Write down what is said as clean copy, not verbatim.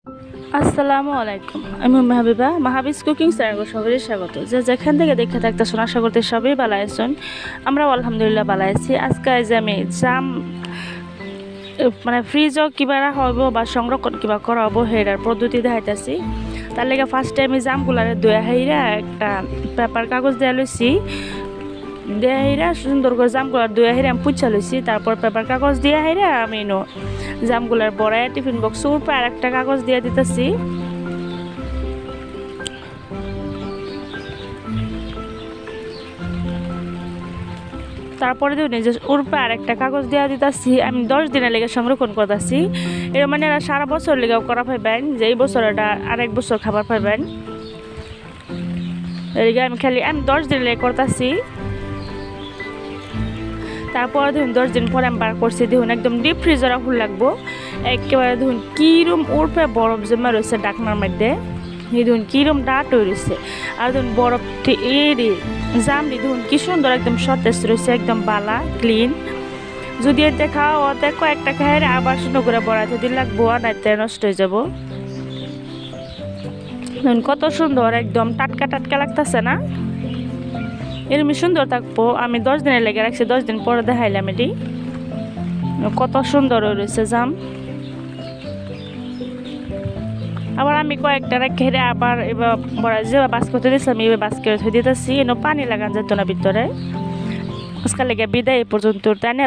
আসসালামু আলাইকুম। আমি মাহবিবা, মাহাবিজ কুকিং চ্যানেলে সবাই স্বাগত। যে যেখান থেকে দেখে থাকতেছেন আশা করতে সবাই ভালো আছেন। আমরাও আলহামদুলিল্লাহ ভালো আছি। আজকে যে আমি জাম ফ্রিজও কিবা রাখা হইব বা সংরক্ষণ কিবা করা হবো সেটার পদ্ধতি দেখাইতেছি। তার লেগে ফার্স্টে আমি জামগুলারে ধুয়ে হাইরা একটা পেপার কাগজ দিয়ে লইছি। দিয়ে হাইরা সুন্দর করে জামগুলার ধুয়ে হাইরা আমি পুছা লইছি। তারপর পেপার কাগজ দিয়ে হাইরা আমি জামগুলার বড়ায় টিফিন বক্স উপরে আর একটা কাগজ দিয়ে দিতেছি। তারপরে দেখুন যে উপরে আর একটা কাগজ দেওয়া দিতেছি। আমি 10 দিনের লেগে সংরক্ষণ করতেছি। এর মানে এরা সারা বছর লেগেও করা পাইবেন, যে এই বছর এটা আরেক বছর খাবার পাইবেন। এদিকে আমি 10 দিনের লেগে করতেছি। তারপরে দেখুন 10 দিন পরে আমি বার করছি। দেখুন একদম ডিপ ফ্রিজে রাখুন লাগবো। একেবারে দেখুন কিরম উপরে বরফ জমা রয়েছে ডাকনার মধ্যে। এই দেখুন কিরম ডাট হয়ে রয়েছে। আর দেখুন বরফটি এই জামটি দেখুন কি সুন্দর একদম সতেজ রয়েছে, একদম বালা ক্লিন। যদি এতে খাওয়া ওতে কয়েকটা খাই আবার সুন্দর করে বড়াতে দিন লাগবো, আর নাইতে নষ্ট হয়ে যাবো। দেখুন কত সুন্দর একদম টাটকা টাটকা লাগতেছে না? এরকম সুন্দর থাকবো। আমি 10 দিনের লেগে রাখছি, 10 দিন পরে দেখাইলাম এটি কত সুন্দর রয়েছে জাম। আবার আমি কয়েকটা রেখে আবার এবার বড়া যে বাস্কেটে দিয়েছিলাম এবার বাস্কেট হয়ে দিতেছি। পানি লাগান যেত না ভিতরে। আজকাল লেগে বিদায় এই পর্যন্ত। তাই না?